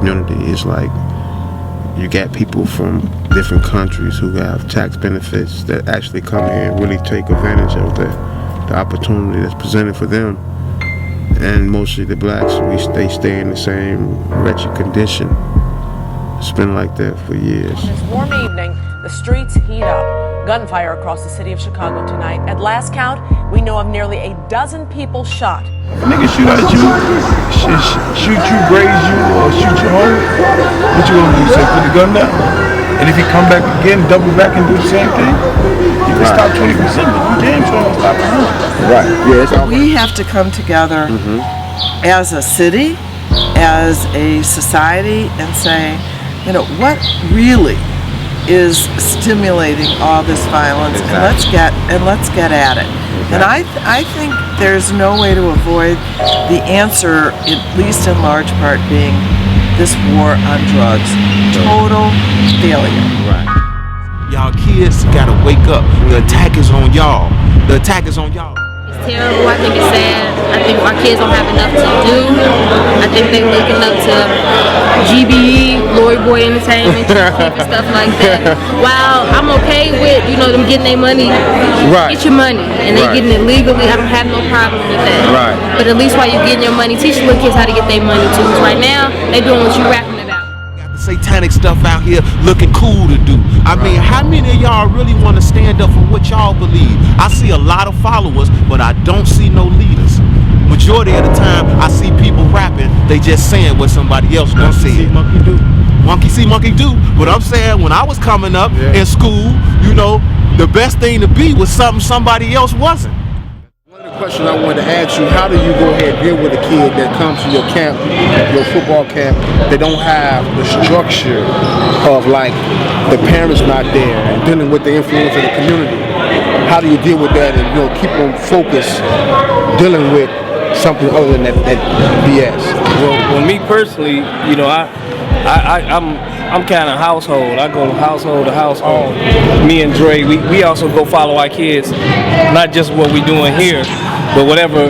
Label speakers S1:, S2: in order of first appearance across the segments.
S1: community. It's like you got people from different countries who have tax benefits that actually come here and really take advantage of the opportunity that's presented for them. And mostly the blacks, they stay in the same wretched condition. It's been like that for years.
S2: On this warm evening, the streets heat up. Gunfire across the city of Chicago tonight. At last count, we know of nearly a dozen people shot.
S3: If a nigga shoot at you, shoot you, graze you, or shoot you home, what you gonna do? Say, put the gun down? And if he come back again, double back and do the same thing, you can stop 20%, but you damn sure don't stop 100.
S1: Right. Yeah,
S4: we have to come together as a city, as a society, and say, you know, what really is stimulating all this violence, and let's get at it. And I think there's no way to avoid the answer, at least in large part, being this war on drugs. Total failure.
S1: Right.
S5: Y'all kids gotta wake up. The attack is on y'all. The attack is on y'all.
S6: It's terrible. I think it's sad. I think our kids don't have enough to do. I think they're looking up to GBE, Lori Boy Entertainment, and stuff like that. While I'm okay with, you know, them getting their money, get your money, and they getting it legally, I don't have no problem with that.
S1: Right.
S6: But at least while you're getting your money, teach little kids how to get their money too. Because right now, they doing what you rapping about.
S5: Got the satanic stuff out here looking cool to do. I mean, how many of y'all really want to stand up for what y'all believe? I see a lot of followers, but I don't see no leaders. Majority of the time, I see people rapping, they just saying what somebody else done said.
S3: Monkey do.
S5: Monkey see, monkey do. But I'm saying, when I was coming up in school, you know, the best thing to be was something somebody else wasn't.
S7: One of the questions I wanted to ask you, how do you go ahead and deal with a kid that comes to your camp, your football camp, they don't have the structure of, like, the parents not there and dealing with the influence of the community? How do you deal with that and, you know, keep them focused dealing with something other than that BS?
S8: Well, me personally, you know, I'm kind of household. I go household to household. Me and Dre, we also go follow our kids, not just what we doing here, but whatever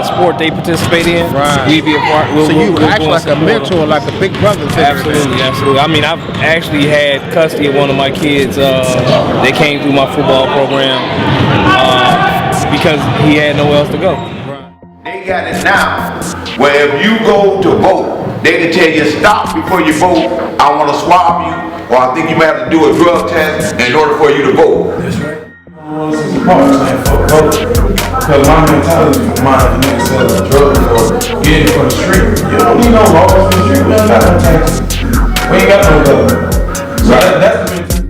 S8: sport they participate in, we be a part.
S7: So you act like a mentor, like a big brother.
S8: Absolutely. I mean, I've actually had custody of one of my kids. They came through my football program because he had nowhere else to go.
S9: They got it now, where if you go to vote, they can tell you stop before you vote. I want to swab you, or I think you might have to do a drug test in order for you to vote.
S3: That's right. Because my mentality is mine, niggas selling drugs or getting from the street. You don't need no laws from the street. We ain't got no taxes. We ain't got no government. So that's the mentality.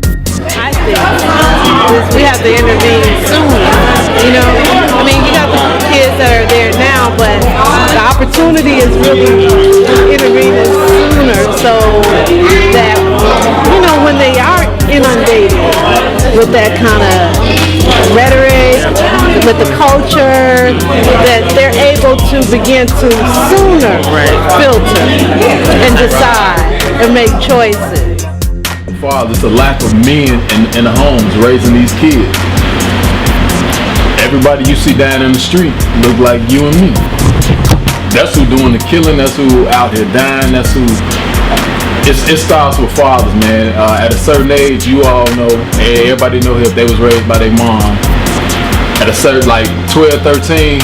S10: I think we have to intervene soon. You know, I mean, you got the kids that are there now, but the opportunity is really intervening sooner so that, you know, when they are inundated with that kind of rhetoric, with the culture, that they're able to begin to sooner filter and decide and make choices.
S11: Father, it's a lack of men in the homes raising these kids. Everybody you see down in the street look like you and me. That's who doing the killing, that's who out here dying, that's who... It starts with fathers, man. At a certain age, you all know, everybody know if they was raised by their mom. At a certain, like 12, 13,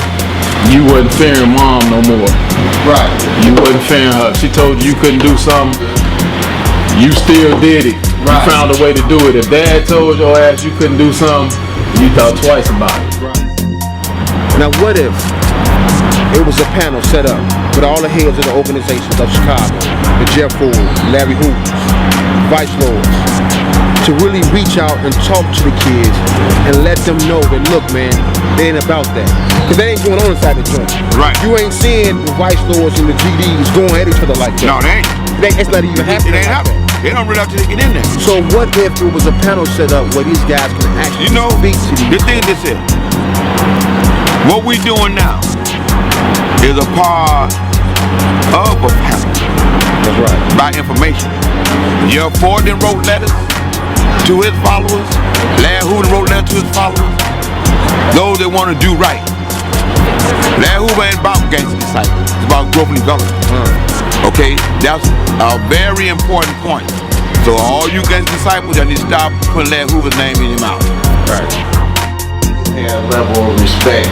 S11: you wasn't fearing mom no more.
S7: Right.
S11: You wasn't fearing her. She told you couldn't do something, you still did it. You found a way to do it. If dad told your ass you couldn't do something, you thought twice about it.
S7: Now what if it was a panel set up with all the heads of the organizations of Chicago, the Jeff Ford, Larry Hoopers, Vice Lords, to really reach out and talk to the kids and let them know that, look, man, they ain't about that. Because they ain't going on inside the joint.
S9: Right.
S7: You ain't seeing the Vice Lords and the GDs going at each other like that.
S9: No, they ain't.
S7: It's not even happening.
S9: It ain't happening. They don't really have to get in there.
S7: So what if it was a panel set up where these guys can actually speak to these?
S9: The thing is this, what we doing now is a part of a panel.
S7: That's right.
S9: By information. Jeff Ford then wrote letters to his followers. Larry Hoover wrote letters to his followers. Those that want to do right. Larry Hoover ain't about gangster disciples. It's about growth and development. Okay, that's a very important point. So all you guys disciples, y'all need to stop putting Larry Hoover's name in your mouth.
S7: Right.
S12: A level of respect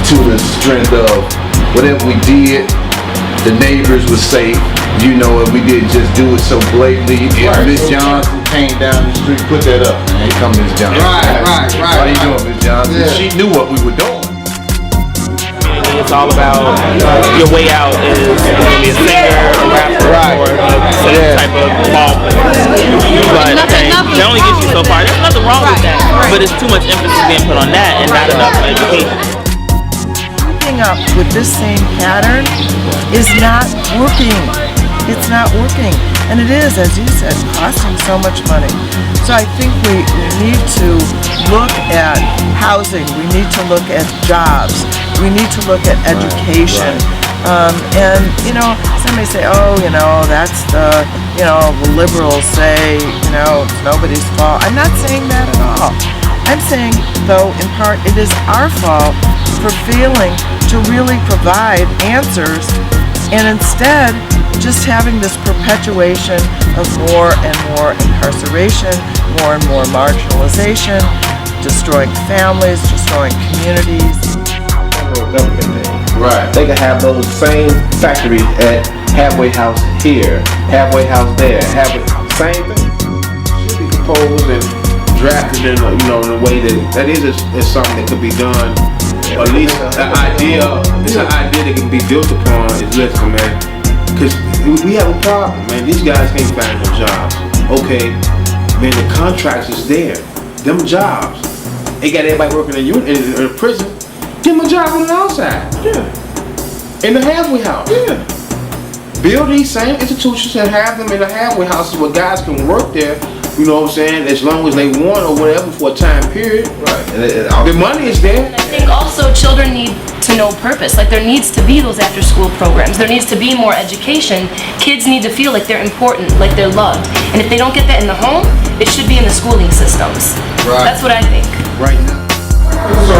S12: to the strength of whatever we did, the neighbors were safe. You know, if we didn't just do it so blatantly. If Miss Johnson came down the street, put that up. Here come Miss Johnson.
S7: Right.
S12: How you doing, Miss Johnson?
S7: Yeah.
S12: She knew what we were doing.
S8: It's all about your way out is going to be a singer, a rapper, or some type of ball player. But that only gets you so far. There's nothing wrong with that, but it's too much emphasis being put on that and not enough education.
S4: Keeping up with this same pattern is not working. It's not working. And it is, as you said, costing so much money. So I think we need to look at housing. We need to look at jobs. We need to look at education. And, you know, somebody say, oh, you know, that's the liberals say, you know, it's nobody's fault. I'm not saying that at all. I'm saying, though, in part, it is our fault for failing to really provide answers and instead just having this perpetuation of more and more incarceration, more and more marginalization, destroying families, destroying communities.
S12: Right.
S13: They could have those same factories at halfway house here, halfway house there, same thing.
S1: Should be composed and drafted in a way that is something that could be done. Or at least an idea that can be built upon is listen, man. Because we have a problem, man. These guys can't find no jobs. Okay, man, the contracts is there. Them jobs. They got everybody working in a prison. Give them a job on the outside. Yeah. In the halfway house. Yeah. Build these same institutions and have them in the halfway houses where guys can work there. You know what I'm saying? As long as they want or whatever for a time period. Right. The money is there.
S14: I think also children need to know purpose. Like there needs to be those after school programs. There needs to be more education. Kids need to feel like they're important, like they're loved. And if they don't get that in the home, it should be in the schooling systems. Right. That's what I think.
S1: Right now.
S15: So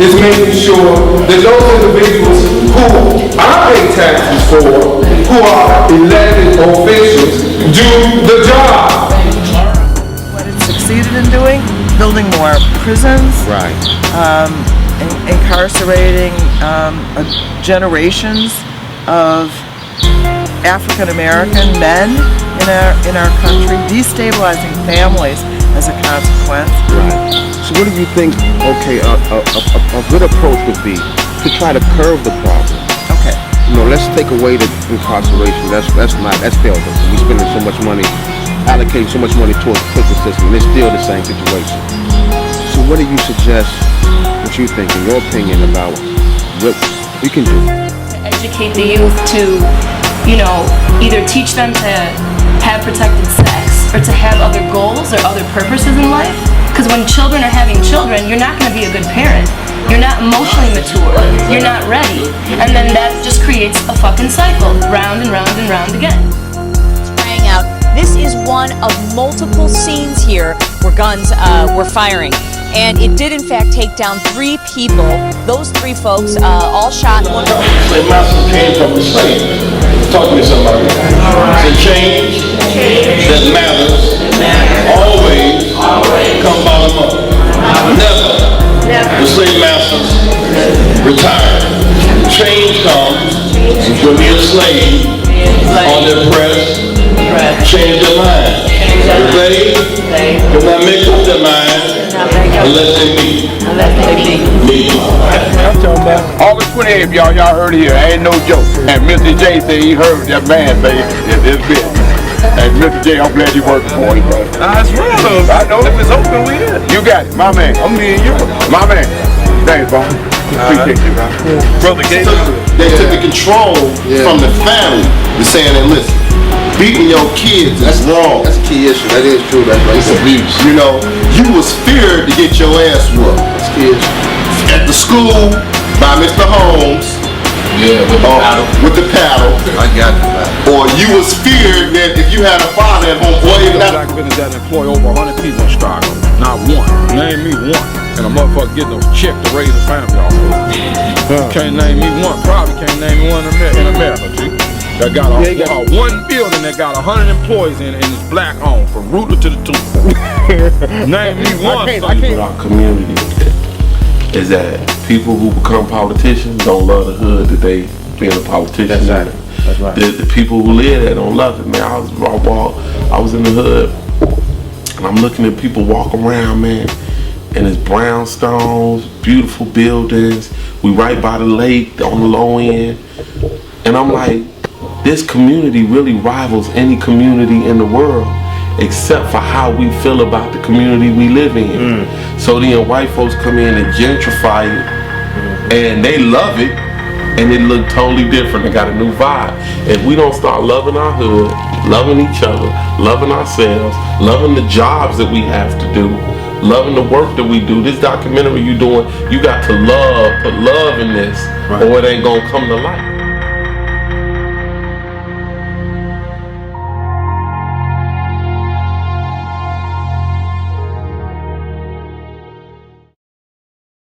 S15: is making sure that those individuals who I pay taxes for, who are elected officials, do the job.
S4: What it succeeded in doing, building more prisons,
S1: right,
S4: incarcerating generations of African American men in our country, destabilizing families as a consequence.
S1: Right. So what do you think, okay, a good approach would be to try to curb the problem?
S4: Okay.
S1: You know, let's take away the incarceration. That's failed us. We spending so much money, allocating so much money towards the prison system, and it's still the same situation. So what do you suggest, what you think, in your opinion, about what we can do?
S14: To educate the youth to, either teach them to have protected sex or to have other goals or other purposes in life. Because when children are having children, you're not going to be a good parent. You're not emotionally mature. You're not ready. And then that just creates a fucking cycle, round and round and round again.
S16: Spraying out. This is one of multiple scenes here where guns were firing. And it did in fact take down 3 people. Those 3 folks all shot. One of them.
S15: The master came from the slave. Talk to me somebody. The change that matters always come bottom up. Never. The slave masters retire. Change comes when the enslaved on their press change their mind. They cannot make up their mind unless they meet.
S3: I'm talking about August 28th, y'all heard it here. Ain't no joke. And Mr. J said he heard that man say it's big. And Mr. J, I'm glad you working for it, bro.
S15: That's real.
S3: I know.
S15: If it's open, we in.
S3: You got it, my man. I'm me and you. My man. Thanks, bro. Appreciate you, bro.
S15: Brother,
S12: they took the control from the family to saying that, listen, beating your kids is wrong.
S7: That's a key issue. That is true. That's right.
S12: It's abuse. You was feared to get your ass whooped.
S7: That's key issue.
S12: At the school by Mr. Holmes.
S11: Yeah,
S12: with the paddle.
S7: I got you.
S12: Or you was feared that if you had a father at home, boy, even
S3: black business that employ over 100 people in Chicago. Not one. Name me one. And a motherfucker getting those checks to raise a family off of. Can't name me one. Probably can't name me one in America, G. that got one building that got 100 employees in it, and it's black owned from rooter to the tutor. Name me one.
S17: I can't. Our community is that people who become politicians don't love the hood that they being a politician.
S13: That's right. That's right.
S17: The people who live there don't love it, man. I was in the hood, and I'm looking at people walk around, man, and it's brownstones, beautiful buildings. We right by the lake on the low end, and I'm like, this community really rivals any community in the world, except for how we feel about the community we live in. So then white folks come in and gentrify it, and they love it, and it look totally different. It got a new vibe. If we don't start loving our hood, loving each other, loving ourselves, loving the jobs that we have to do, loving the work that we do. This documentary you doing, you got to put love in this, or it ain't gonna come to life.